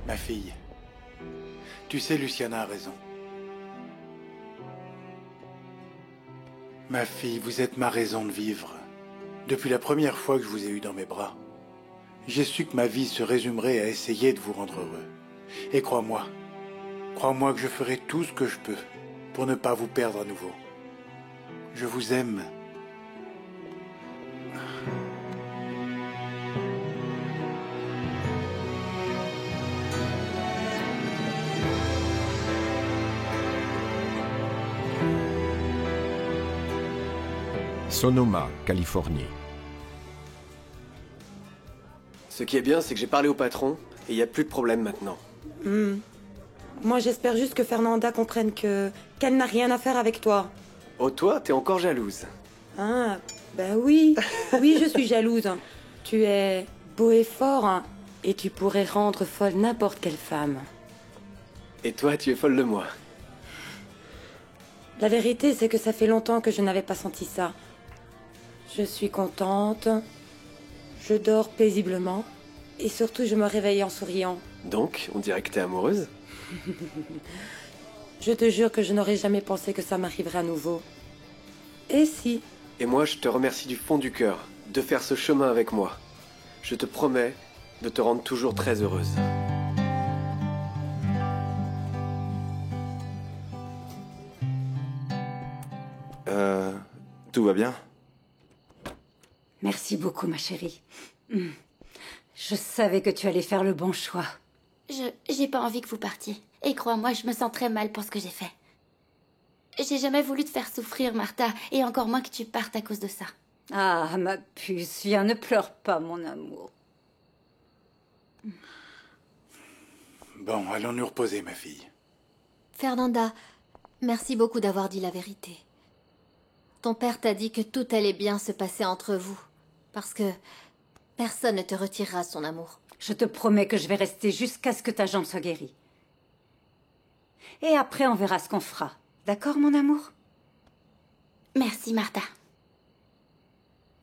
Ma fille, tu sais, Luciana a raison. Ma fille, vous êtes ma raison de vivre. Depuis la première fois que je vous ai eu dans mes bras, j'ai su que ma vie se résumerait à essayer de vous rendre heureux. Et crois-moi que je ferai tout ce que je peux pour ne pas vous perdre à nouveau. Je vous aime. Sonoma, Californie. Ce qui est bien, c'est que j'ai parlé au patron, et il n'y a plus de problème maintenant. Moi, j'espère juste que Fernanda comprenne qu'elle n'a rien à faire avec toi. Oh, toi, t'es encore jalouse. Ah, ben oui. Oui, je suis jalouse. Tu es beau et fort, hein, et tu pourrais rendre folle n'importe quelle femme. Et toi, tu es folle de moi. La vérité, c'est que ça fait longtemps que je n'avais pas senti ça. Je suis contente, je dors paisiblement, et surtout je me réveille en souriant. Donc, on dirait que t'es amoureuse? Je te jure que je n'aurais jamais pensé que ça m'arriverait à nouveau. Et si? Et moi, je te remercie du fond du cœur de faire ce chemin avec moi. Je te promets de te rendre toujours très heureuse. Tout va bien? Merci beaucoup, ma chérie. Je savais que tu allais faire le bon choix. J'ai pas envie que vous partiez. Et crois-moi, je me sens très mal pour ce que j'ai fait. J'ai jamais voulu te faire souffrir, Martha, et encore moins que tu partes à cause de ça. Ah, ma puce, viens, ne pleure pas, mon amour. Bon, allons nous reposer, ma fille. Fernanda, merci beaucoup d'avoir dit la vérité. Ton père t'a dit que tout allait bien se passer entre vous. Parce que personne ne te retirera son amour. Je te promets que je vais rester jusqu'à ce que ta jambe soit guérie. Et après, on verra ce qu'on fera. D'accord, mon amour? Merci, Martha.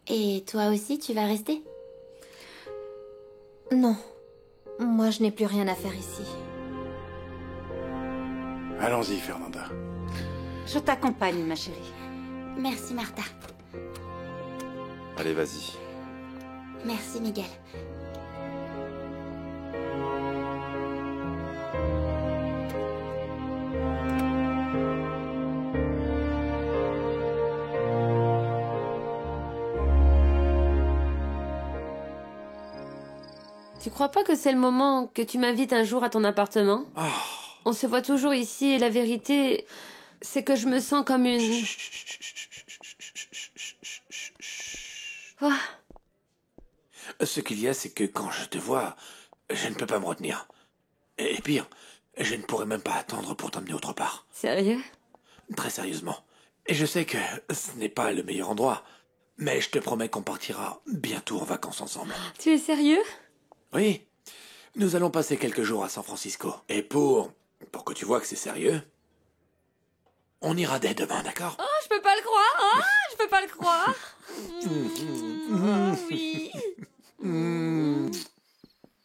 Et toi aussi, tu vas rester? Non. Moi, je n'ai plus rien à faire ici. Allons-y, Fernanda. Je t'accompagne, ma chérie. Merci, Martha. Allez, vas-y. Merci, Miguel. Tu crois pas que c'est le moment que tu m'invites un jour à ton appartement? On se voit toujours ici et la vérité, c'est que je me sens comme une... Quoi? Ce qu'il y a, c'est que quand je te vois, je ne peux pas me retenir. Et pire, je ne pourrais même pas attendre pour t'emmener autre part. Sérieux? Très sérieusement. Et je sais que ce n'est pas le meilleur endroit, mais je te promets qu'on partira bientôt en vacances ensemble. Tu es sérieux? Oui. Nous allons passer quelques jours à San Francisco. Et pour que tu vois que c'est sérieux, on ira dès demain, d'accord? Oh, je peux pas le croire! Oh, je peux pas le croire! Oh, oui.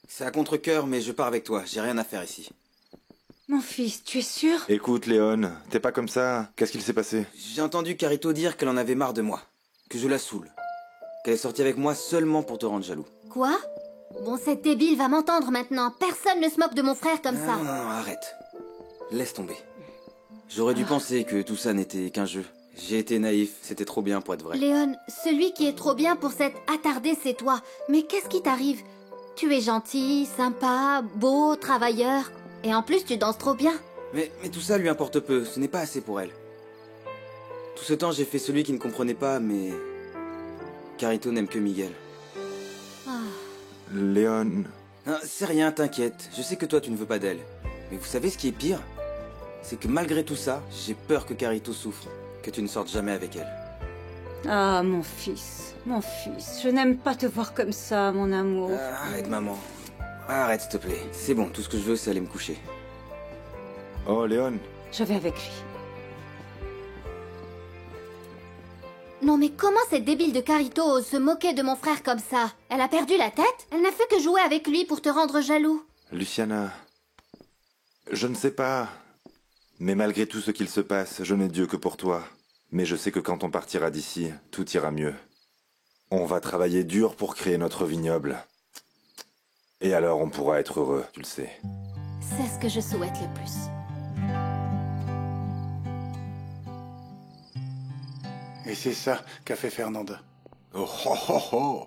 C'est à contre-cœur, mais je pars avec toi. J'ai rien à faire ici. Mon fils, tu es sûr? Écoute, Léon, t'es pas comme ça. Qu'est-ce qu'il s'est passé? J'ai entendu Carito dire qu'elle en avait marre de moi. Que je la saoule. Qu'elle est sortie avec moi seulement pour te rendre jaloux. Quoi? Bon, cette débile va m'entendre maintenant. Personne ne se moque de mon frère comme ça. Non, arrête. Laisse tomber. J'aurais dû penser que tout ça n'était qu'un jeu. J'ai été naïf, c'était trop bien pour être vrai. Léon, celui qui est trop bien pour s'être attardé, c'est toi. Mais qu'est-ce qui t'arrive? Tu es gentil, sympa, beau, travailleur. Et en plus, tu danses trop bien. Mais tout ça lui importe peu, ce n'est pas assez pour elle. Tout ce temps, j'ai fait celui qui ne comprenait pas, mais... Carito n'aime que Miguel. Léon... Non, c'est rien, t'inquiète. Je sais que toi, tu ne veux pas d'elle. Mais vous savez ce qui est pire? C'est que malgré tout ça, j'ai peur que Carito souffre. Que tu ne sortes jamais avec elle. Ah, mon fils, je n'aime pas te voir comme ça, mon amour. Arrête, maman. Arrête, s'il te plaît. C'est bon, tout ce que je veux, c'est aller me coucher. Oh, Léon. Je vais avec lui. Non mais comment cette débile de Carito ose se moquer de mon frère comme ça? Elle a perdu la tête? Elle n'a fait que jouer avec lui pour te rendre jaloux. Luciana, je ne sais pas. Mais malgré tout ce qu'il se passe, je n'ai Dieu que pour toi. Mais je sais que quand on partira d'ici, tout ira mieux. On va travailler dur pour créer notre vignoble. Et alors on pourra être heureux, tu le sais. C'est ce que je souhaite le plus. Et c'est ça qu'a fait Fernanda. Oh, oh, oh, oh.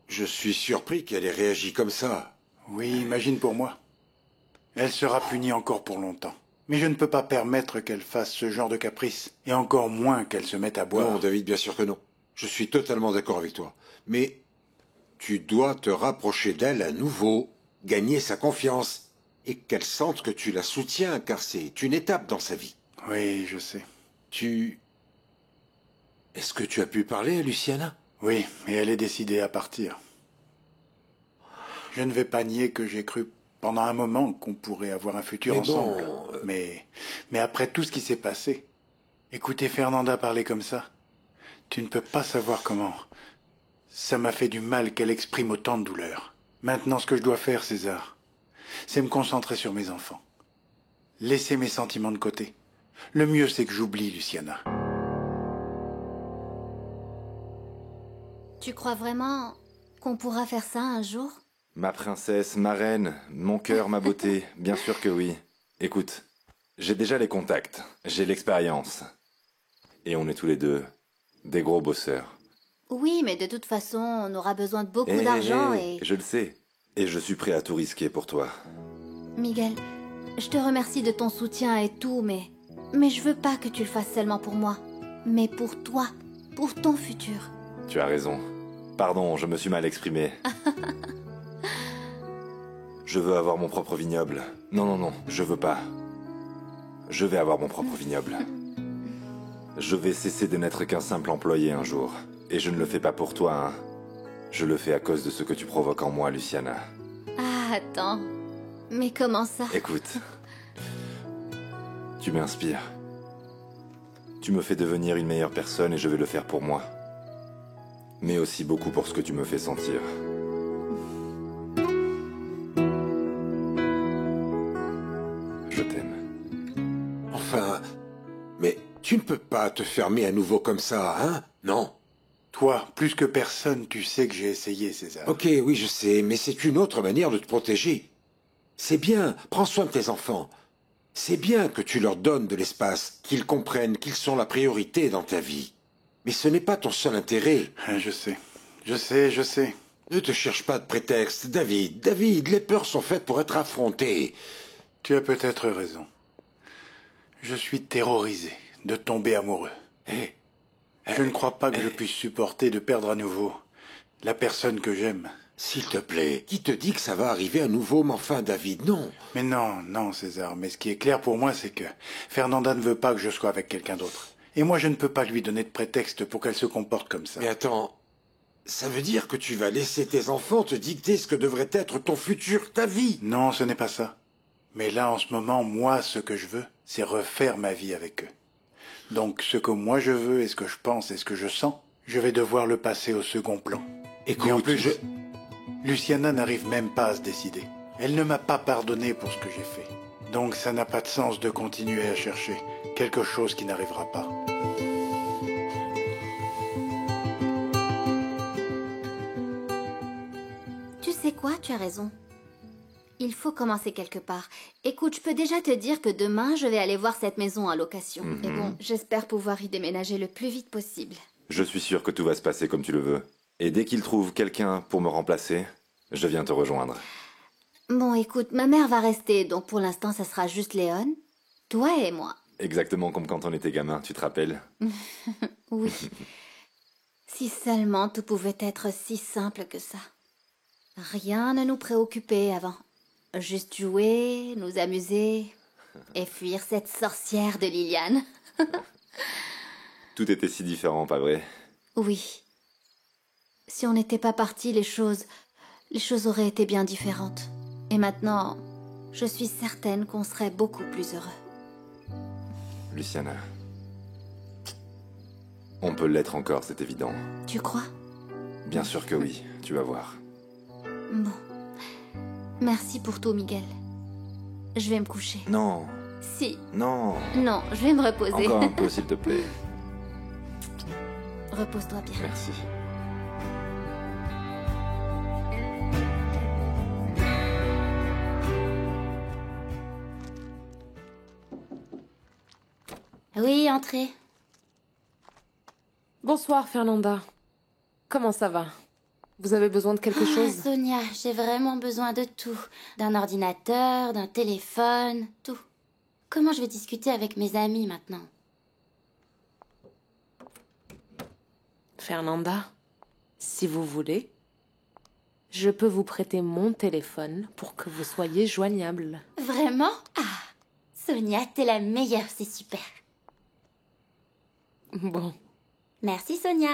Je suis surpris qu'elle ait réagi comme ça. Oui, imagine pour moi. Elle sera punie encore pour longtemps. Mais je ne peux pas permettre qu'elle fasse ce genre de caprice. Et encore moins qu'elle se mette à boire. Non, David, bien sûr que non. Je suis totalement d'accord avec toi. Mais tu dois te rapprocher d'elle à nouveau, gagner sa confiance, et qu'elle sente que tu la soutiens, car c'est une étape dans sa vie. Oui, je sais. Est-ce que tu as pu parler à Luciana? Oui, et elle est décidée à partir. Je ne vais pas nier que j'ai cru pendant un moment qu'on pourrait avoir un futur Mais ensemble. bon, Mais après tout ce qui s'est passé, écouter Fernanda parler comme ça, tu ne peux pas savoir comment. Ça m'a fait du mal qu'elle exprime autant de douleur. Maintenant, ce que je dois faire, César, c'est me concentrer sur mes enfants. Laisser mes sentiments de côté. Le mieux, c'est que j'oublie Luciana. Tu crois vraiment qu'on pourra faire ça un jour? Ma princesse, ma reine, mon cœur, ma beauté, bien sûr que oui. Écoute, j'ai déjà les contacts, j'ai l'expérience. Et on est tous les deux des gros bosseurs. Oui, mais de toute façon, on aura besoin de beaucoup d'argent et... Je le sais, et je suis prêt à tout risquer pour toi. Miguel, je te remercie de ton soutien et tout, mais je veux pas que tu le fasses seulement pour moi, mais pour toi, pour ton futur. Tu as raison. Pardon, je me suis mal exprimé. Je veux avoir mon propre vignoble. Non, je veux pas. Je vais avoir mon propre vignoble. Je vais cesser de n'être qu'un simple employé un jour. Et je ne le fais pas pour toi, hein. Je le fais à cause de ce que tu provoques en moi, Luciana. Ah, attends. Mais comment ça? Écoute. Tu m'inspires. Tu me fais devenir une meilleure personne et je vais le faire pour moi. Mais aussi beaucoup pour ce que tu me fais sentir. Je t'aime. Enfin, mais tu ne peux pas te fermer à nouveau comme ça, hein? Non. Toi, plus que personne, tu sais que j'ai essayé, César. Ok, oui, je sais, mais c'est une autre manière de te protéger. C'est bien, prends soin de tes enfants. C'est bien que tu leur donnes de l'espace, qu'ils comprennent qu'ils sont la priorité dans ta vie. Mais ce n'est pas ton seul intérêt. Je sais. Ne te cherche pas de prétexte, David. David, les peurs sont faites pour être affrontées. Tu as peut-être raison. Je suis terrorisé de tomber amoureux. Je ne crois pas que je puisse supporter de perdre à nouveau la personne que j'aime. S'il te plaît, qui te dit que ça va arriver à nouveau, mais enfin, David, non. Mais non, César, mais ce qui est clair pour moi, c'est que Fernanda ne veut pas que je sois avec quelqu'un d'autre. Et moi, je ne peux pas lui donner de prétexte pour qu'elle se comporte comme ça. Mais attends, ça veut dire que tu vas laisser tes enfants te dicter ce que devrait être ton futur, ta vie? Non, ce n'est pas ça. Mais là, en ce moment, moi, ce que je veux, c'est refaire ma vie avec eux. Donc, ce que moi je veux et ce que je pense et ce que je sens, je vais devoir le passer au second plan. Écoute, et en plus, Luciana n'arrive même pas à se décider. Elle ne m'a pas pardonné pour ce que j'ai fait. Donc, ça n'a pas de sens de continuer à chercher quelque chose qui n'arrivera pas. Tu sais quoi, tu as raison. Il faut commencer quelque part. Écoute, je peux déjà te dire que demain, je vais aller voir cette maison en location. Et bon, j'espère pouvoir y déménager le plus vite possible. Je suis sûr que tout va se passer comme tu le veux. Et dès qu'il trouve quelqu'un pour me remplacer, je viens te rejoindre. Bon, écoute, ma mère va rester, donc pour l'instant, ça sera juste Léon, toi et moi. Exactement comme quand on était gamin, tu te rappelles? Oui. Si seulement tout pouvait être si simple que ça. Rien ne nous préoccupait avant. Juste jouer, nous amuser et fuir cette sorcière de Liliane. Tout était si différent, pas vrai? Oui. Si on n'était pas partis, les choses auraient été bien différentes. Et maintenant, je suis certaine qu'on serait beaucoup plus heureux. Luciana. On peut l'être encore, c'est évident. Tu crois? Bien sûr que oui, tu vas voir. Bon. Merci pour tout, Miguel. Je vais me coucher. Non. Si. Non. Non, je vais me reposer. Encore un peu, s'il te plaît. Repose-toi bien. Merci. Oui, entrez. Bonsoir, Fernanda. Comment ça va? Vous avez besoin de quelque chose? Sonia, j'ai vraiment besoin de tout. D'un ordinateur, d'un téléphone, tout. Comment je vais discuter avec mes amis maintenant? Fernanda, si vous voulez, je peux vous prêter mon téléphone pour que vous soyez joignable. Vraiment? Ah, Sonia, t'es la meilleure, c'est super. Bon. Merci, Sonia.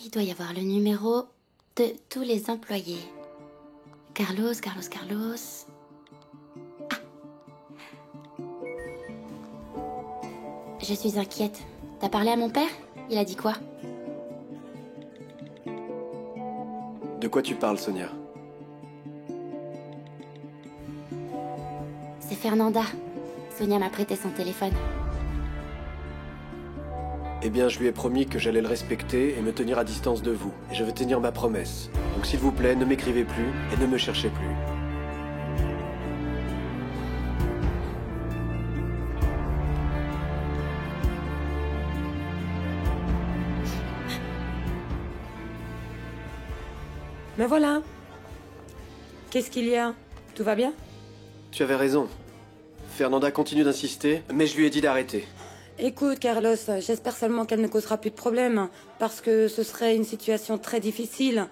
Il doit y avoir le numéro de tous les employés. Carlos. Ah. Je suis inquiète. T'as parlé à mon père? Il a dit quoi? De quoi tu parles, Sonia? C'est Fernanda. Sonia m'a prêté son téléphone. Eh bien, je lui ai promis que j'allais le respecter et me tenir à distance de vous. Et je veux tenir ma promesse. Donc s'il vous plaît, ne m'écrivez plus et ne me cherchez plus. Mais voilà. Qu'est-ce qu'il y a? Tout va bien? Tu avais raison. Fernanda continue d'insister, mais je lui ai dit d'arrêter. Écoute, Carlos, j'espère seulement qu'elle ne causera plus de problème, parce que ce serait une situation très difficile.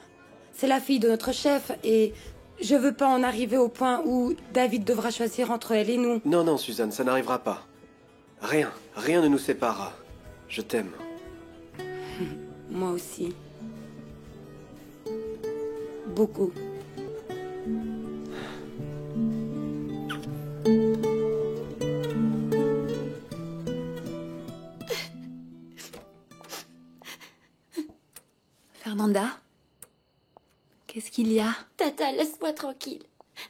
C'est la fille de notre chef, et je veux pas en arriver au point où David devra choisir entre elle et nous. Non, non, Suzanne, ça n'arrivera pas. Rien ne nous séparera. Je t'aime. Moi aussi. Beaucoup. Fernanda? Qu'est-ce qu'il y a? Tata, laisse-moi tranquille.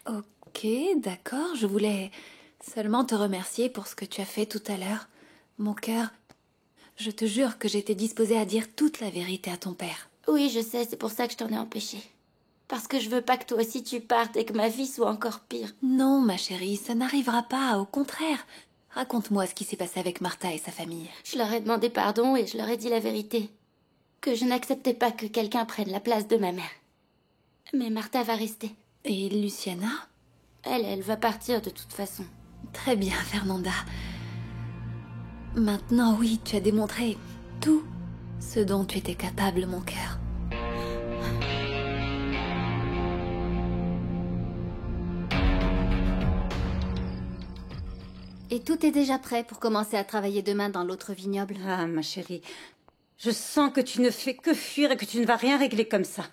Ok, d'accord, je voulais seulement te remercier pour ce que tu as fait tout à l'heure. Mon cœur, je te jure que j'étais disposée à dire toute la vérité à ton père. Oui, je sais, c'est pour ça que je t'en ai empêché. Parce que je veux pas que toi aussi tu partes et que ma vie soit encore pire. Non, ma chérie, ça n'arrivera pas, au contraire. Raconte-moi ce qui s'est passé avec Martha et sa famille. Je leur ai demandé pardon et je leur ai dit la vérité. Que je n'acceptais pas que quelqu'un prenne la place de ma mère. Mais Martha va rester. Et Luciana? Elle va partir de toute façon. Très bien, Fernanda. Maintenant, oui, tu as démontré tout ce dont tu étais capable, mon cœur. Et tout est déjà prêt pour commencer à travailler demain dans l'autre vignoble. Ah, ma chérie, je sens que tu ne fais que fuir et que tu ne vas rien régler comme ça.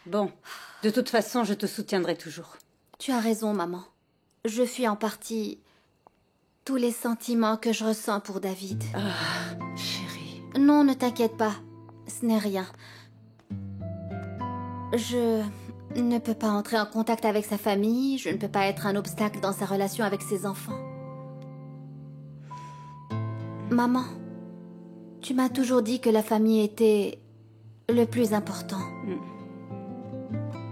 Bon, de toute façon, je te soutiendrai toujours. Tu as raison, maman. Je fuis en partie tous les sentiments que je ressens pour David. Ah, chérie. Non, ne t'inquiète pas. Ce n'est rien. Je ne peux pas entrer en contact avec sa famille. Je ne peux pas être un obstacle dans sa relation avec ses enfants. Maman, tu m'as toujours dit que la famille était le plus important.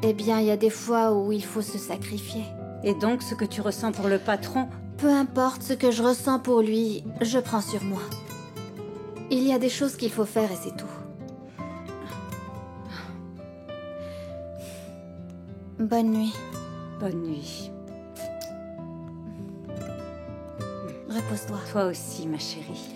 Eh bien, il y a des fois où il faut se sacrifier. Et donc, ce que tu ressens pour le patron? Peu importe ce que je ressens pour lui, je prends sur moi. Il y a des choses qu'il faut faire et c'est tout. Bonne nuit. Bonne nuit. Repose-toi. Toi aussi, ma chérie.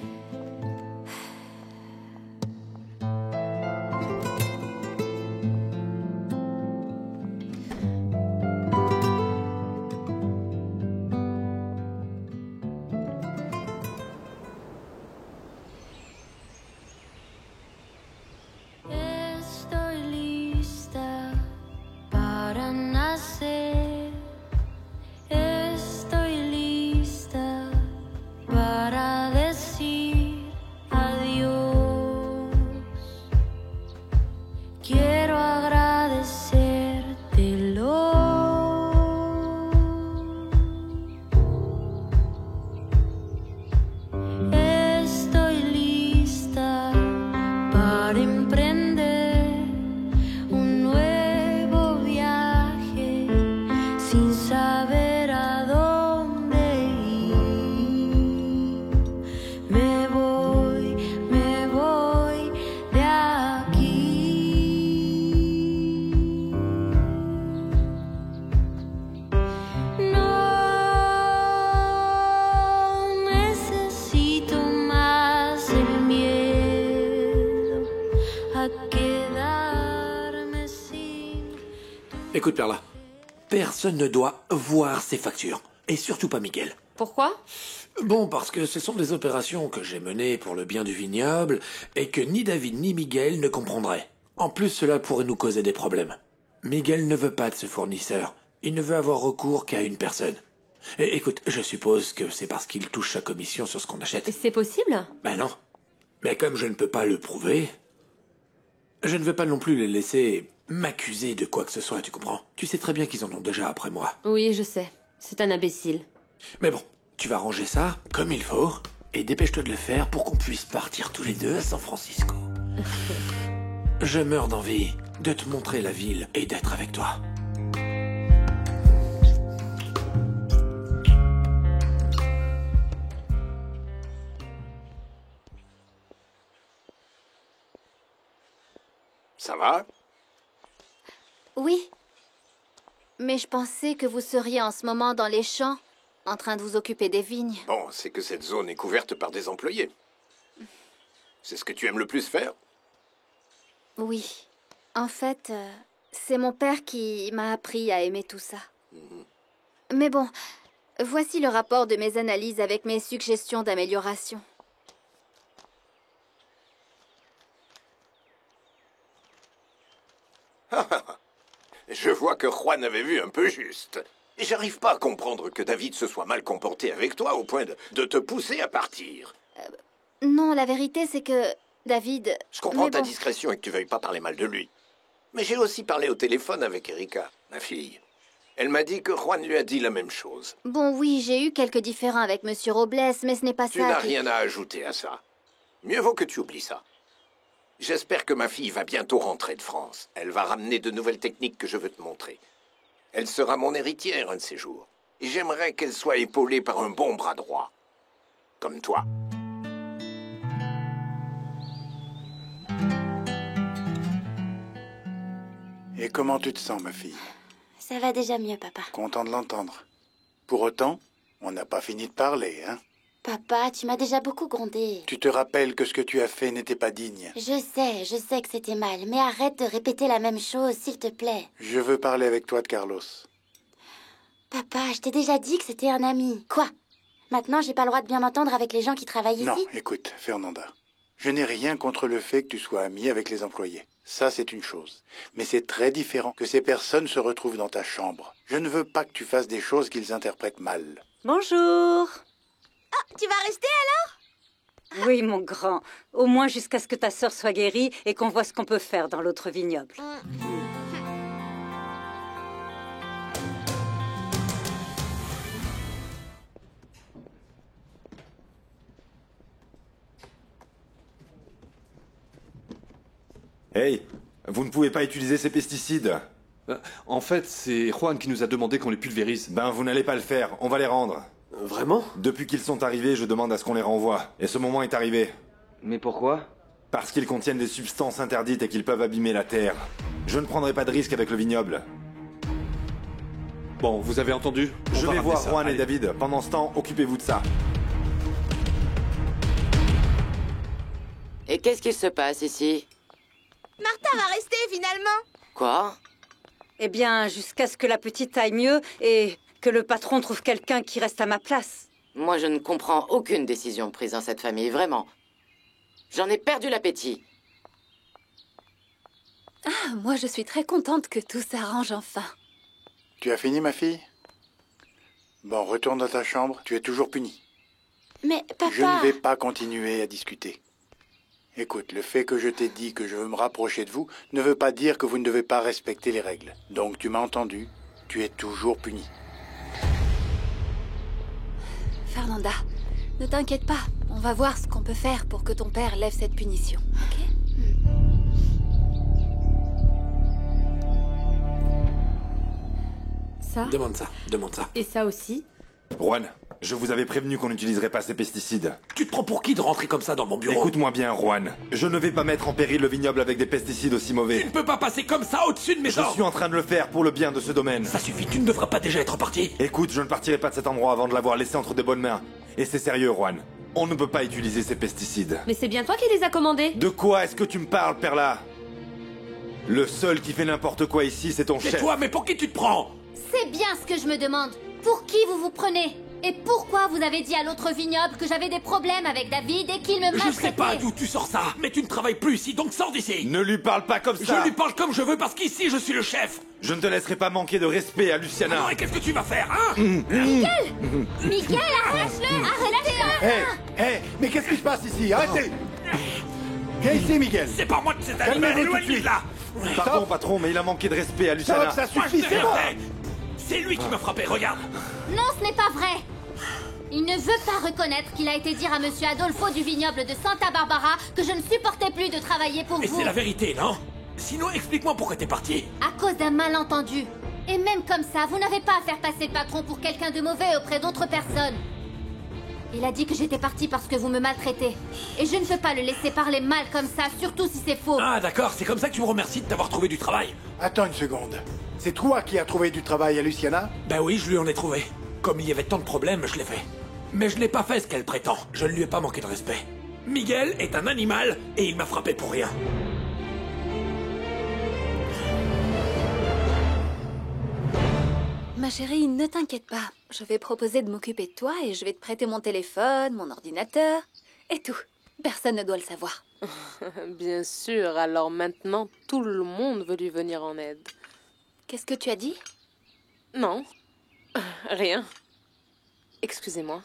Écoute, Perla, personne ne doit voir ces factures. Et surtout pas Miguel. Pourquoi? Bon, parce que ce sont des opérations que j'ai menées pour le bien du vignoble et que ni David ni Miguel ne comprendraient. En plus, cela pourrait nous causer des problèmes. Miguel ne veut pas de ce fournisseur. Il ne veut avoir recours qu'à une personne. Et écoute, je suppose que c'est parce qu'il touche sa commission sur ce qu'on achète. Et c'est possible? Ben non. Mais comme je ne peux pas le prouver, je ne veux pas non plus les laisser m'accuser de quoi que ce soit, tu comprends? Tu sais très bien qu'ils en ont déjà après moi. Oui, je sais. C'est un imbécile. Mais bon, tu vas ranger ça comme il faut, et dépêche-toi de le faire pour qu'on puisse partir tous les deux à San Francisco. Je meurs d'envie de te montrer la ville et d'être avec toi. Ça va? Oui. Mais je pensais que vous seriez en ce moment dans les champs, en train de vous occuper des vignes. Bon, c'est que cette zone est couverte par des employés. C'est ce que tu aimes le plus faire? Oui. En fait, c'est mon père qui m'a appris à aimer tout ça. Mais bon, voici le rapport de mes analyses avec mes suggestions d'amélioration. Je vois que Juan avait vu un peu juste. Et j'arrive pas à comprendre que David se soit mal comporté avec toi au point de te pousser à partir. Non, la vérité, c'est que David... Je comprends mais ta bon. discrétion et que tu veuilles pas parler mal de lui. Mais j'ai aussi parlé au téléphone avec Erika, ma fille. Elle m'a dit que Juan lui a dit la même chose. Bon, oui, j'ai eu quelques différends avec Monsieur Robles, mais ce n'est pas Tu ça n'as qui... rien à ajouter à ça. Mieux vaut que tu oublies ça. J'espère que ma fille va bientôt rentrer de France. Elle va ramener de nouvelles techniques que je veux te montrer. Elle sera mon héritière un de ces jours. Et j'aimerais qu'elle soit épaulée par un bon bras droit. Comme toi. Et comment tu te sens, ma fille? Ça va déjà mieux, papa. Content de l'entendre. Pour autant, on n'a pas fini de parler, hein? Papa, tu m'as déjà beaucoup grondé. Tu te rappelles que ce que tu as fait n'était pas digne. Je sais que c'était mal, mais arrête de répéter la même chose, s'il te plaît. Je veux parler avec toi de Carlos. Papa, je t'ai déjà dit que c'était un ami. Quoi? Maintenant, j'ai pas le droit de bien m'entendre avec les gens qui travaillent Non, ici? écoute, Fernanda. Je n'ai rien contre le fait que tu sois amie avec les employés. Ça, c'est une chose. Mais c'est très différent que ces personnes se retrouvent dans ta chambre. Je ne veux pas que tu fasses des choses qu'ils interprètent mal. Bonjour. Oh, tu vas rester alors? Oui, mon grand. Au moins jusqu'à ce que ta sœur soit guérie et qu'on voit ce qu'on peut faire dans l'autre vignoble. Hey, vous ne pouvez pas utiliser ces pesticides. En fait, c'est Juan qui nous a demandé qu'on les pulvérise. Ben, vous n'allez pas le faire, on va les rendre. Vraiment? Depuis qu'ils sont arrivés, je demande à ce qu'on les renvoie. Et ce moment est arrivé. Mais pourquoi? Parce qu'ils contiennent des substances interdites et qu'ils peuvent abîmer la terre. Je ne prendrai pas de risque avec le vignoble. Bon, vous avez entendu? Je vais voir Juan et Allez. David. Pendant ce temps, occupez-vous de ça. Et qu'est-ce qui se passe ici? Martha va rester finalement. Quoi? Eh bien, jusqu'à ce que la petite aille mieux et que le patron trouve quelqu'un qui reste à ma place. Moi, je ne comprends aucune décision prise dans cette famille, vraiment. J'en ai perdu l'appétit. Ah, moi je suis très contente que tout s'arrange enfin. Tu as fini, ma fille? Bon, retourne dans ta chambre, tu es toujours punie. Mais papa... Je ne vais pas continuer à discuter. Écoute, le fait que je t'ai dit que je veux me rapprocher de vous ne veut pas dire que vous ne devez pas respecter les règles. Donc tu m'as entendu, tu es toujours punie. Fernanda, ne t'inquiète pas. On va voir ce qu'on peut faire pour que ton père lève cette punition, ok? Ça? Demande ça. Et ça aussi? Juan, je vous avais prévenu qu'on n'utiliserait pas ces pesticides. Tu te prends pour qui de rentrer comme ça dans mon bureau? Écoute-moi bien, Juan. Je ne vais pas mettre en péril le vignoble avec des pesticides aussi mauvais. Tu ne peux pas passer comme ça au-dessus de mes Je ordres. suis en train de le faire pour le bien de ce domaine. Ça suffit, tu ne devrais pas déjà être parti. Écoute, je ne partirai pas de cet endroit avant de l'avoir laissé entre de bonnes mains. Et c'est sérieux, Juan. On ne peut pas utiliser ces pesticides. Mais c'est bien toi qui les as commandés. De quoi est-ce que tu me parles, Perla? Le seul qui fait n'importe quoi ici, c'est ton chef. Tais-toi, mais pour qui tu te prends? C'est bien ce que je me demande. Pour qui vous vous prenez? Et pourquoi vous avez dit à l'autre vignoble que j'avais des problèmes avec David et qu'il me maltraitait? Je sais pas d'où tu sors ça, mais tu ne travailles plus ici, donc sors d'ici. Ne lui parle pas comme ça. Je lui parle comme je veux parce qu'ici je suis le chef. Je ne te laisserai pas manquer de respect à Luciana. Non, et qu'est-ce que tu vas faire, hein? Miguel! Miguel, arrête-le! Arrêtez-le! Hé, mais qu'est-ce qui se passe ici? Arrêtez! Viens ici, Miguel. C'est pas moi de cet animal, Calmez-vous tout de éloigne-lui suite. de là. Pardon, patron, mais il a manqué de respect à Luciana. Stop, ça Moi, je suffit, n'ai c'est rien bon. fait. C'est lui qui m'a frappé, regarde. Non, ce n'est pas vrai! Il ne veut pas reconnaître qu'il a été dire à Monsieur Adolfo du vignoble de Santa Barbara que je ne supportais plus de travailler pour Et vous. c'est la vérité, non? Sinon, explique-moi pourquoi t'es parti. À cause d'un malentendu. Et même comme ça, vous n'avez pas à faire passer le patron pour quelqu'un de mauvais auprès d'autres personnes. Il a dit que j'étais partie parce que vous me maltraitez. Et je ne peux pas le laisser parler mal comme ça, surtout si c'est faux. Ah, d'accord, c'est comme ça que tu me remercies de t'avoir trouvé du travail. Attends une seconde. C'est toi qui as trouvé du travail à Luciana? Ben oui, je lui en ai trouvé. Comme il y avait tant de problèmes, je l'ai fait. Mais je n'ai pas fait ce qu'elle prétend. Je ne lui ai pas manqué de respect. Miguel est un animal et il m'a frappé pour rien. Ma chérie, ne t'inquiète pas. Je vais proposer de m'occuper de toi et je vais te prêter mon téléphone, mon ordinateur et tout. Personne ne doit le savoir. Bien sûr, alors maintenant, tout le monde veut lui venir en aide. Qu'est-ce que tu as dit? Non, rien. Excusez-moi.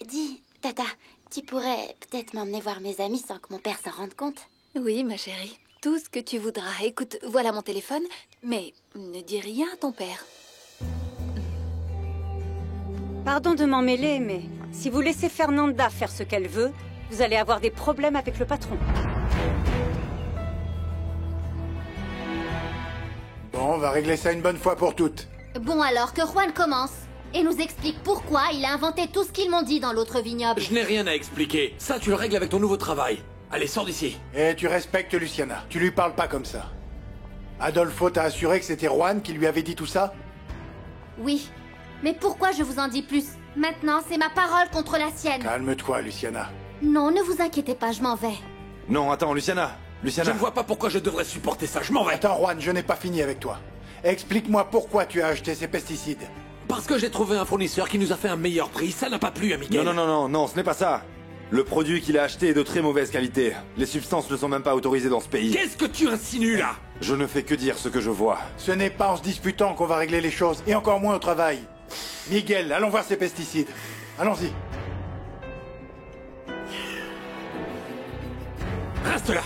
Dis, Tata, tu pourrais peut-être m'emmener voir mes amis sans que mon père s'en rende compte? Oui, ma chérie. Tout ce que tu voudras. Écoute, voilà mon téléphone, mais ne dis rien à ton père. Pardon de m'en mêler, mais si vous laissez Fernanda faire ce qu'elle veut, vous allez avoir des problèmes avec le patron. Bon, on va régler ça une bonne fois pour toutes. Bon alors, que Juan commence et nous explique pourquoi il a inventé tout ce qu'ils m'ont dit dans l'autre vignoble. Je n'ai rien à expliquer. Ça, tu le règles avec ton nouveau travail. Allez, sors d'ici. Et tu respectes Luciana. Tu lui parles pas comme ça. Adolfo t'a assuré que c'était Juan qui lui avait dit tout ça? Oui, mais pourquoi je vous en dis plus? Maintenant, c'est ma parole contre la sienne. Calme-toi, Luciana. Non, ne vous inquiétez pas, je m'en vais. Non, attends, Luciana. Je ne vois pas pourquoi je devrais supporter ça. Je m'en vais. Attends, Juan, je n'ai pas fini avec toi. Explique-moi pourquoi tu as acheté ces pesticides. Parce que j'ai trouvé un fournisseur qui nous a fait un meilleur prix. Ça n'a pas plu à Miguel. Non, ce n'est pas ça. Le produit qu'il a acheté est de très mauvaise qualité. Les substances ne sont même pas autorisées dans ce pays. Qu'est-ce que tu insinues là? Je ne fais que dire ce que je vois. Ce n'est pas en se disputant qu'on va régler les choses, et encore moins au travail. Miguel, allons voir ces pesticides. Allons-y. Reste là.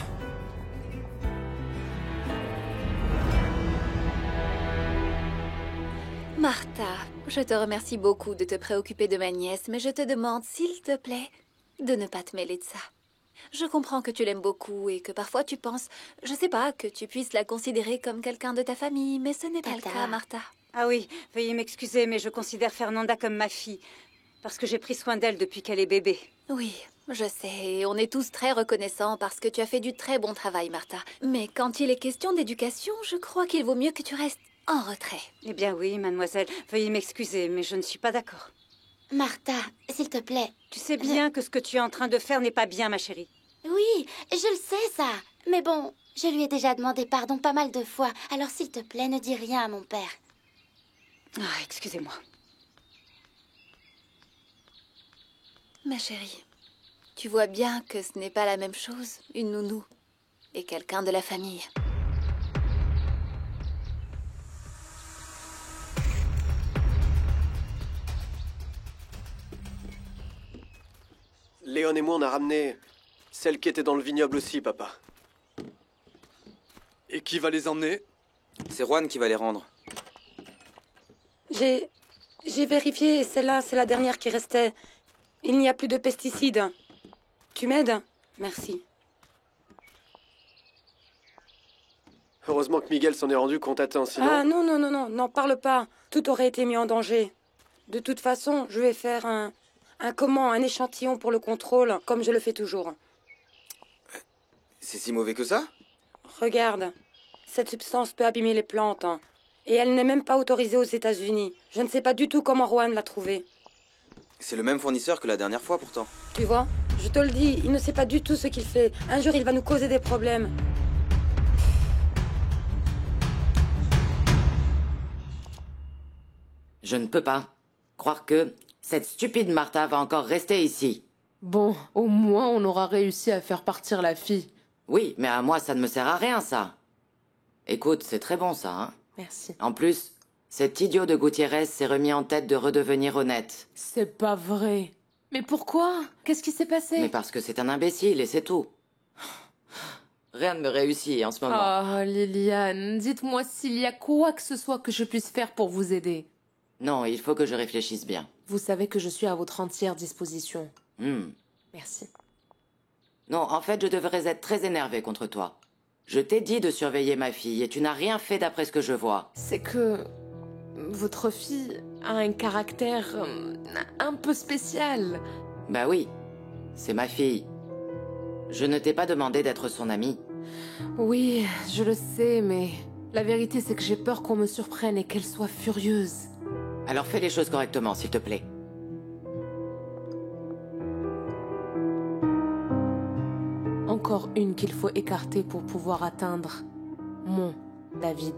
Martha, je te remercie beaucoup de te préoccuper de ma nièce, mais je te demande, s'il te plaît, de ne pas te mêler de ça. Je comprends que tu l'aimes beaucoup et que parfois tu penses, je sais pas, que tu puisses la considérer comme quelqu'un de ta famille, mais ce n'est pas le cas, Martha. Ah oui, veuillez m'excuser, mais je considère Fernanda comme ma fille, parce que j'ai pris soin d'elle depuis qu'elle est bébé. Oui, je sais, et on est tous très reconnaissants parce que tu as fait du très bon travail, Martha. Mais quand il est question d'éducation, je crois qu'il vaut mieux que tu restes en retrait. Eh bien oui, mademoiselle, veuillez m'excuser, mais je ne suis pas d'accord. Martha, s'il te plaît. Tu sais bien que ce que tu es en train de faire n'est pas bien, ma chérie. Oui, je le sais, ça. Mais bon, je lui ai déjà demandé pardon pas mal de fois. Alors s'il te plaît, ne dis rien à mon père. Ah, excusez-moi. Ma chérie, tu vois bien que ce n'est pas la même chose, une nounou et quelqu'un de la famille. Léon et moi, on a ramené celle qui était dans le vignoble aussi, papa. Et qui va les emmener? C'est Juan qui va les rendre. J'ai vérifié, celle-là, c'est la dernière qui restait. Il n'y a plus de pesticides. Tu m'aides? Merci. Heureusement que Miguel s'en est rendu compte à temps, sinon... Ah non, n'en parle pas. Tout aurait été mis en danger. De toute façon, je vais faire un échantillon pour le contrôle, comme je le fais toujours. C'est si mauvais que ça? Regarde, cette substance peut abîmer les plantes. Et elle n'est même pas autorisée aux États-Unis. Je ne sais pas du tout comment Juan l'a trouvée. C'est le même fournisseur que la dernière fois, pourtant. Tu vois, Je te le dis, il ne sait pas du tout ce qu'il fait. Un jour, il va nous causer des problèmes. Je ne peux pas croire que cette stupide Martha va encore rester ici. Bon, au moins on aura réussi à faire partir la fille. Oui, mais à moi, ça ne me sert à rien, ça. Écoute, c'est très bon, ça, hein. Merci. En plus, cet idiot de Gutiérrez s'est remis en tête de redevenir honnête. C'est pas vrai. Mais pourquoi? Qu'est-ce qui s'est passé? Mais parce que c'est un imbécile, et c'est tout. Rien ne me réussit en ce moment. Oh, Liliane, dites-moi s'il y a quoi que ce soit que je puisse faire pour vous aider. Non, il faut que je réfléchisse bien. Vous savez que je suis à votre entière disposition. Merci. Non, en fait, je devrais être très énervée contre toi. Je t'ai dit de surveiller ma fille, et tu n'as rien fait d'après ce que je vois. C'est que... votre fille a un caractère un peu spécial. Bah oui, c'est ma fille. Je ne t'ai pas demandé d'être son amie. Oui, je le sais, mais la vérité c'est que j'ai peur qu'on me surprenne et qu'elle soit furieuse. Alors fais les choses correctement, s'il te plaît. Encore une qu'il faut écarter pour pouvoir atteindre mon David.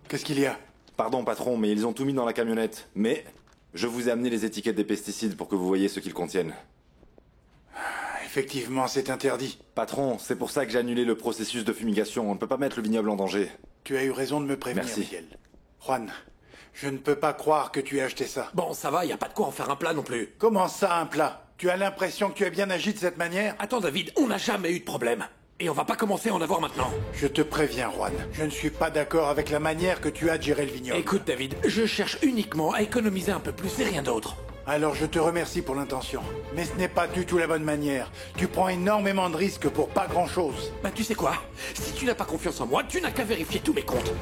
Qu'est-ce qu'il y a? Pardon, patron, mais ils ont tout mis dans la camionnette. Mais je vous ai amené les étiquettes des pesticides pour que vous voyez ce qu'ils contiennent. Effectivement, c'est interdit. Patron, c'est pour ça que j'ai annulé le processus de fumigation. On ne peut pas mettre le vignoble en danger. Tu as eu raison de me prévenir, Merci. Miguel. Juan, je ne peux pas croire que tu aies acheté ça. Bon, ça va, y a pas de quoi en faire un plat non plus. Comment ça, un plat? Tu as l'impression que tu as bien agi de cette manière? Attends, David, on n'a jamais eu de problème. Et on va pas commencer à en avoir maintenant. Je te préviens, Juan. Je ne suis pas d'accord avec la manière que tu as de gérer le vignoble. Écoute, David, je cherche uniquement à économiser un peu plus et rien d'autre. Alors je te remercie pour l'intention. Mais ce n'est pas du tout la bonne manière. Tu prends énormément de risques pour pas grand-chose. Bah tu sais quoi? Si tu n'as pas confiance en moi, tu n'as qu'à vérifier tous mes comptes.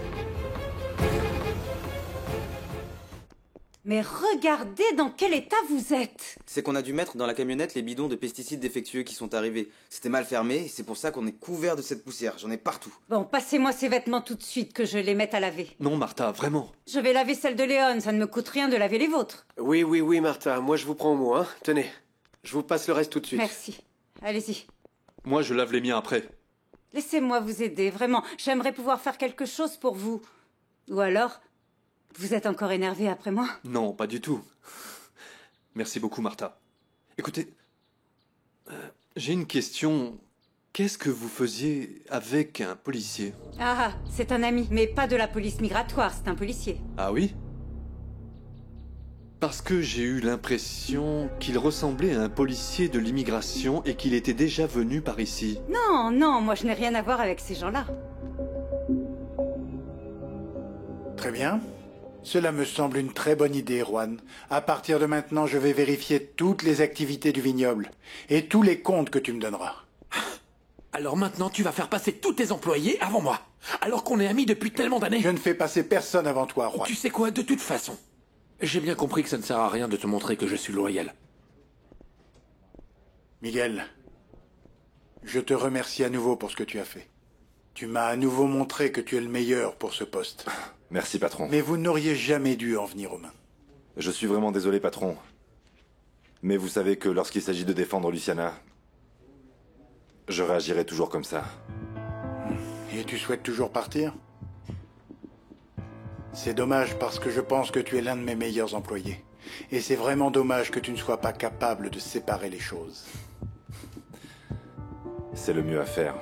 Mais regardez dans quel état vous êtes! C'est qu'on a dû mettre dans la camionnette les bidons de pesticides défectueux qui sont arrivés. C'était mal fermé et c'est pour ça qu'on est couvert de cette poussière. J'en ai partout. Bon, passez-moi ces vêtements tout de suite que je les mette à laver. Non, Martha, vraiment. Je vais laver celle de Léon, ça ne me coûte rien de laver les vôtres. Oui, Martha, moi je vous prends au mot, hein. Tenez, je vous passe le reste tout de suite. Merci. Allez-y. Moi, je lave les miens après. Laissez-moi vous aider, vraiment. J'aimerais pouvoir faire quelque chose pour vous. Ou alors, vous êtes encore énervé après moi? Non, pas du tout. Merci beaucoup, Martha. Écoutez, j'ai une question. Qu'est-ce que vous faisiez avec un policier? Ah, c'est un ami, mais pas de la police migratoire, c'est un policier. Ah oui? Parce que j'ai eu l'impression qu'il ressemblait à un policier de l'immigration et qu'il était déjà venu par ici. Non, non, moi je n'ai rien à voir avec ces gens-là. Très bien. Cela me semble une très bonne idée, Juan. À partir de maintenant, je vais vérifier toutes les activités du vignoble et tous les comptes que tu me donneras. Alors maintenant, tu vas faire passer tous tes employés avant moi, alors qu'on est amis depuis tellement d'années. Je ne fais passer personne avant toi, Juan. Tu sais quoi, de toute façon, j'ai bien compris que ça ne sert à rien de te montrer que je suis loyal. Miguel, je te remercie à nouveau pour ce que tu as fait. Tu m'as à nouveau montré que tu es le meilleur pour ce poste. Merci, patron. Mais vous n'auriez jamais dû en venir aux mains. Je suis vraiment désolé, patron. Mais vous savez que lorsqu'il s'agit de défendre Luciana, je réagirai toujours comme ça. Et tu souhaites toujours partir? C'est dommage parce que je pense que tu es l'un de mes meilleurs employés. Et c'est vraiment dommage que tu ne sois pas capable de séparer les choses. C'est le mieux à faire.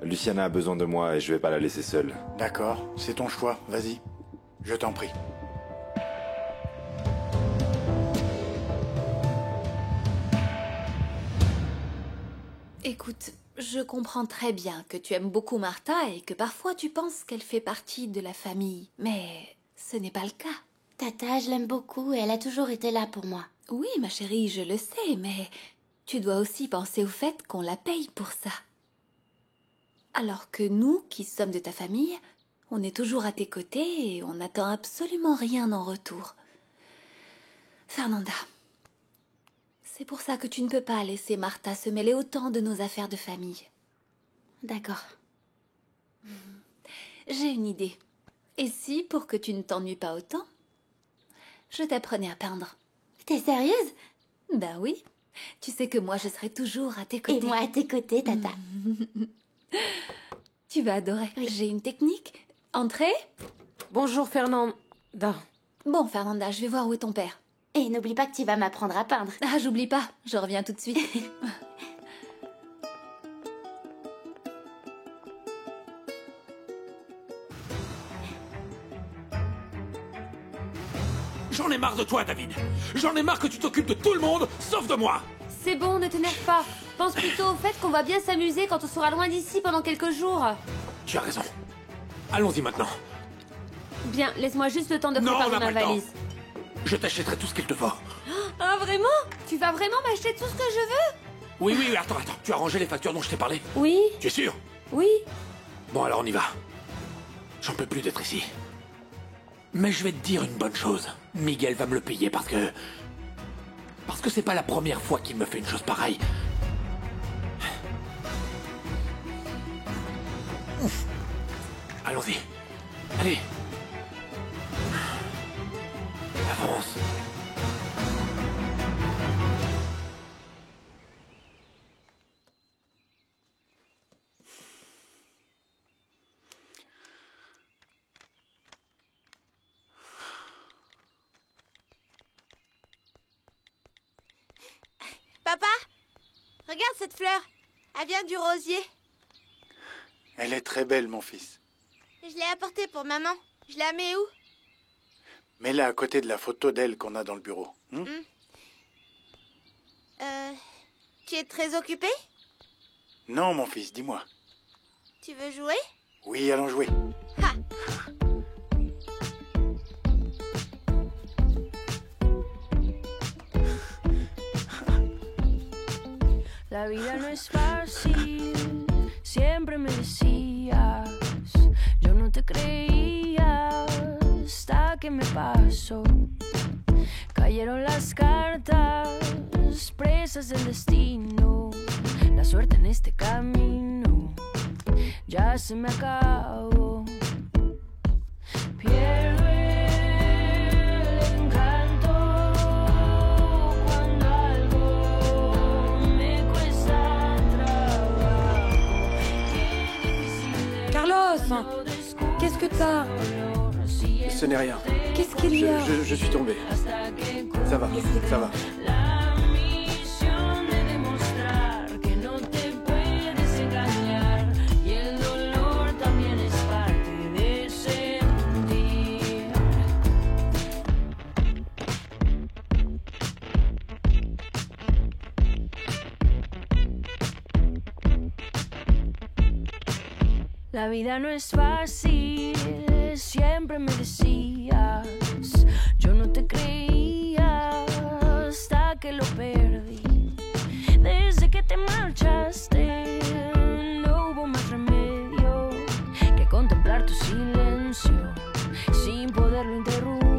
Luciana a besoin de moi et je vais pas la laisser seule. D'accord, c'est ton choix, vas-y. Je t'en prie. Écoute, je comprends très bien que tu aimes beaucoup Martha et que parfois tu penses qu'elle fait partie de la famille, mais ce n'est pas le cas. Tata, je l'aime beaucoup et elle a toujours été là pour moi. Oui, ma chérie, je le sais, mais tu dois aussi penser au fait qu'on la paye pour ça. Alors que nous, qui sommes de ta famille, on est toujours à tes côtés et on n'attend absolument rien en retour. Fernanda, c'est pour ça que tu ne peux pas laisser Martha se mêler autant de nos affaires de famille. D'accord. J'ai une idée. Et si, pour que tu ne t'ennuies pas autant, je t'apprenais à peindre? T'es sérieuse? Ben oui. Tu sais que moi, je serai toujours à tes côtés. Et moi à tes côtés, Tata. Tu vas adorer. Oui. J'ai une technique. Entrez. Bonjour, Fernanda. Bon, Fernanda, je vais voir où est ton père. Et n'oublie pas que tu vas m'apprendre à peindre. Ah, j'oublie pas. Je reviens tout de suite. J'en ai marre de toi, David. J'en ai marre que tu t'occupes de tout le monde, sauf de moi. C'est bon, ne t'énerve pas. Pense plutôt au fait qu'on va bien s'amuser quand on sera loin d'ici pendant quelques jours. Tu as raison. Allons-y maintenant. Bien, laisse-moi juste le temps de préparer ma valise. Je t'achèterai tout ce qu'il te faut. Ah, vraiment? Tu vas vraiment m'acheter tout ce que je veux? Oui, attends. Tu as rangé les factures dont je t'ai parlé? Oui. Tu es sûr? Oui. Bon, alors on y va. J'en peux plus d'être ici. Mais je vais te dire une bonne chose. Miguel va me le payer parce que c'est pas la première fois qu'il me fait une chose pareille. Allons-y. Allez. Avance. Papa, regarde cette fleur. Elle vient du rosier. Elle est très belle, mon fils. Je l'ai apportée pour maman. Je la mets où? Mets-la à côté de la photo d'elle qu'on a dans le bureau. Tu es très occupé? Non, mon fils, dis-moi. Tu veux jouer? Oui, allons jouer. Ha! La vida no es fácil, siempre me decías, yo no te creía hasta que me pasó. Cayeron las cartas, presas del destino, la suerte en este camino ya se me acabó. Pierdo el encanto cuando algo me cuesta trabajo. Carlos, qu'est-ce que t'as? Ce n'est rien. Qu'est-ce qu'il y a? Je suis tombé. Ça va, ça va. La misión de demostrar que no te puedes engañar y el dolor también es parte de sentir. La vida no es fácil, siempre me decías, yo no te creía hasta que lo perdí. Desde que te marchaste, no hubo más remedio que contemplar tu silencio sin poderlo interrumpir.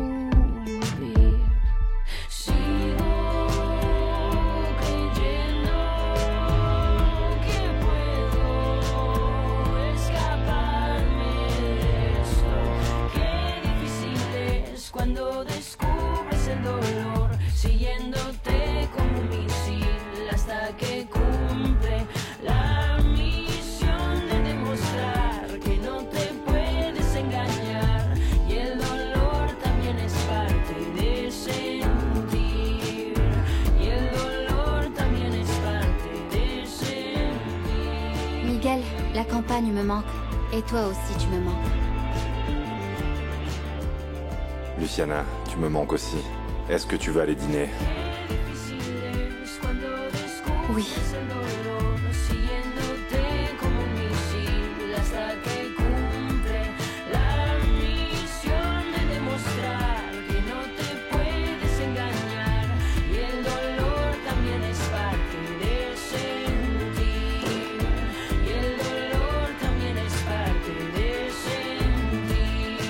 Sigo creyendo que puedo escaparme de esto. Qué difícil es cuando descubres el dolor, siguiéndote como un misil hasta que cumple la misión de demostrar que no te puedes engañar y el dolor también es parte de sentir y el dolor también es parte de sentir. Miguel, la campagne me manque. Et toi aussi, tu me manques. Luciana, tu me manques aussi. Est-ce que tu veux aller dîner? Oui. Siguiéndote como un misil hasta que cumple la misión de demostrar que no te puedes engañar y el dolor también es parte de sentir y el dolor también es parte de sentir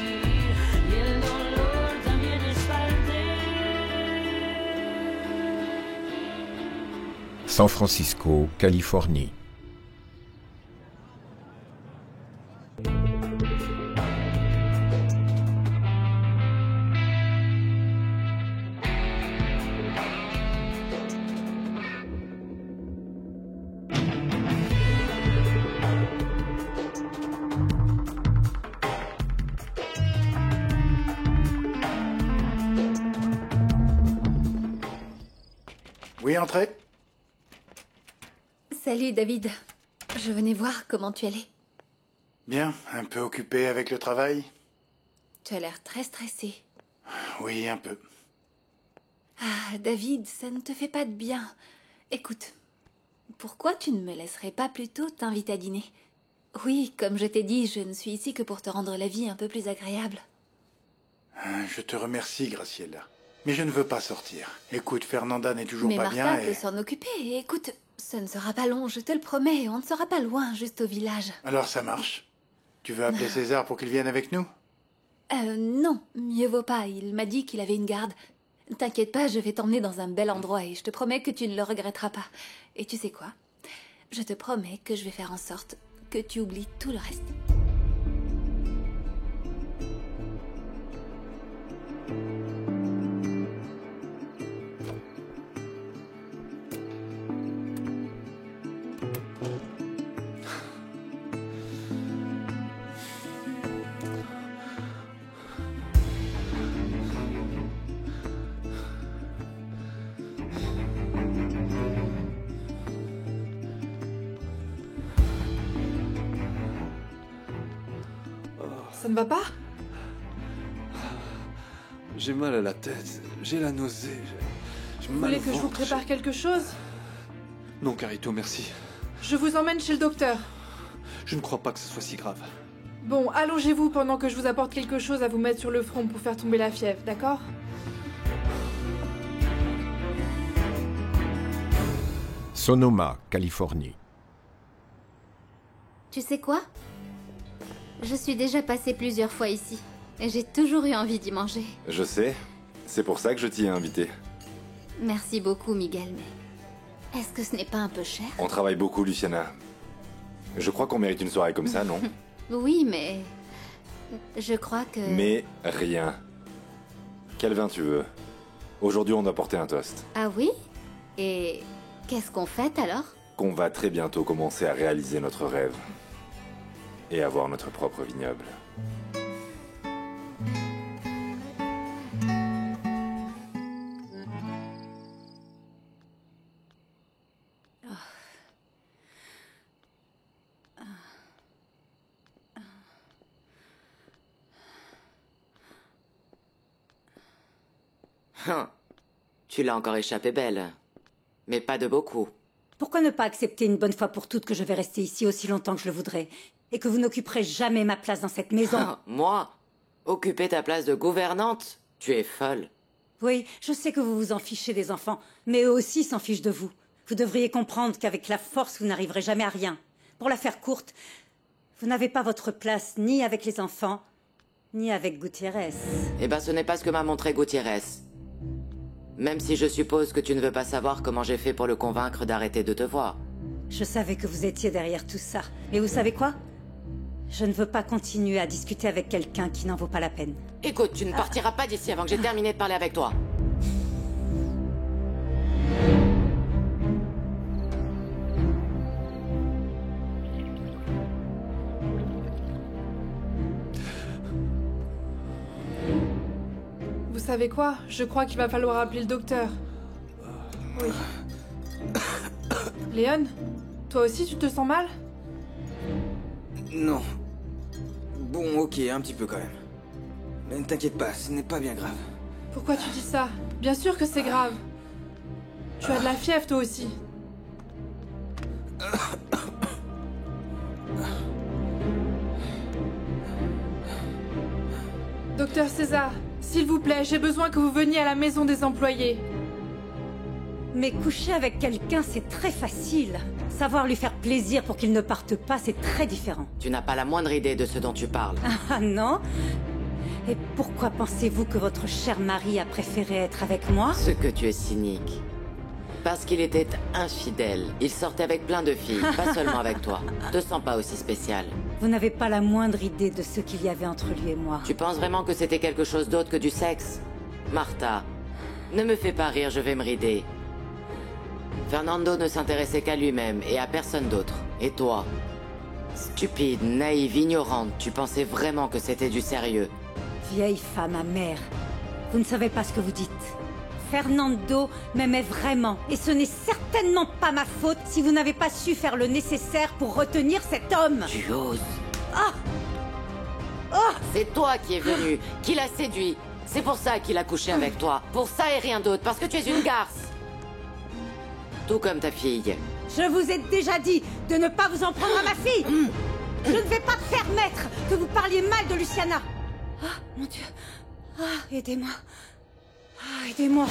y el dolor también es parte. San Francisco, Californie. Oui, entrez. Salut David. Je venais voir comment tu allais. Bien, un peu occupé avec le travail? Tu as l'air très stressé. Oui, un peu. Ah, David, ça ne te fait pas de bien. Écoute, pourquoi tu ne me laisserais pas plutôt t'inviter à dîner? Oui, comme je t'ai dit, je ne suis ici que pour te rendre la vie un peu plus agréable. Je te remercie, Graciela. Mais je ne veux pas sortir. Écoute, Fernanda n'est toujours Mais pas Martha bien peut et... s'en occuper. Et écoute, ce ne sera pas long, je te le promets. On ne sera pas loin, juste au village. Alors ça marche. Tu veux appeler César pour qu'il vienne avec nous? Non, mieux vaut pas. Il m'a dit qu'il avait une garde. T'inquiète pas, je vais t'emmener dans un bel endroit et je te promets que tu ne le regretteras pas. Et tu sais quoi? Je te promets que je vais faire en sorte que tu oublies tout le reste. Ça ne va pas? J'ai mal à la tête, j'ai la nausée, j'ai Vous mal voulez au que je vous ventre, prépare quelque chose? Non, Carito, merci. Je vous emmène chez le docteur. Je ne crois pas que ce soit si grave. Bon, allongez-vous pendant que je vous apporte quelque chose à vous mettre sur le front pour faire tomber la fièvre, d'accord? Sonoma, Californie. Tu sais quoi? Je suis déjà passée plusieurs fois ici. Et j'ai toujours eu envie d'y manger. Je sais. C'est pour ça que je t'y ai invité. Merci beaucoup, Miguel, mais... Est-ce que ce n'est pas un peu cher? On travaille beaucoup, Luciana. Je crois qu'on mérite une soirée comme ça, non? Oui, mais... Je crois que... Mais rien. Quel vin tu veux? Aujourd'hui, on doit porter un toast. Ah oui? Et... qu'est-ce qu'on fête alors? Qu'on va très bientôt commencer à réaliser notre rêve. Et avoir notre propre vignoble. Tu l'as encore échappé belle. Mais pas de beaucoup. Pourquoi ne pas accepter une bonne fois pour toutes que je vais rester ici aussi longtemps que je le voudrais et que vous n'occuperez jamais ma place dans cette maison? Moi? Occuper ta place de gouvernante? Tu es folle. Oui, je sais que vous vous en fichez des enfants, mais eux aussi s'en fichent de vous. Vous devriez comprendre qu'avec la force, vous n'arriverez jamais à rien. Pour la faire courte, vous n'avez pas votre place ni avec les enfants, ni avec Gutiérrez. Eh ben, ce n'est pas ce que m'a montré Gutiérrez. Même si je suppose que tu ne veux pas savoir comment j'ai fait pour le convaincre d'arrêter de te voir. Je savais que vous étiez derrière tout ça. Mais vous savez quoi? Je ne veux pas continuer à discuter avec quelqu'un qui n'en vaut pas la peine. Écoute, tu ne partiras pas d'ici avant que j'ai terminé de parler avec toi. Vous savez quoi? Je crois qu'il va falloir appeler le docteur. Oui. Léon, toi aussi tu te sens mal? Non. Bon, ok, un petit peu quand même. Mais ne t'inquiète pas, ce n'est pas bien grave. Pourquoi tu dis ça? Bien sûr que c'est grave. Tu as de la fièvre toi aussi. Docteur César, s'il vous plaît, j'ai besoin que vous veniez à la maison des employés. Mais coucher avec quelqu'un, c'est très facile. Savoir lui faire plaisir pour qu'il ne parte pas, c'est très différent. Tu n'as pas la moindre idée de ce dont tu parles. Ah non? Et pourquoi pensez-vous que votre cher mari a préféré être avec moi? Ce que tu es cynique. Parce qu'il était infidèle. Il sortait avec plein de filles, pas seulement avec toi. Te sens pas aussi spécial. Vous n'avez pas la moindre idée de ce qu'il y avait entre lui et moi. Tu penses vraiment que c'était quelque chose d'autre que du sexe? Martha, ne me fais pas rire, je vais me rider. Fernando ne s'intéressait qu'à lui-même et à personne d'autre. Et toi? Stupide, naïve, ignorante, tu pensais vraiment que c'était du sérieux? Vieille femme amère. Vous ne savez pas ce que vous dites. Fernando m'aimait vraiment. Et ce n'est certainement pas ma faute si vous n'avez pas su faire le nécessaire pour retenir cet homme. Tu oses. Ah Oh C'est toi qui es venu, qui l'a séduit. C'est pour ça qu'il a couché avec toi. Pour ça et rien d'autre, parce que tu es une garce. Tout comme ta fille. Je vous ai déjà dit de ne pas vous en prendre à ma fille. Je ne vais pas permettre que vous parliez mal de Luciana. Ah, mon Dieu. Ah, aidez-moi. Ah, aidez-moi.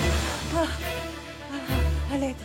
À l'aide.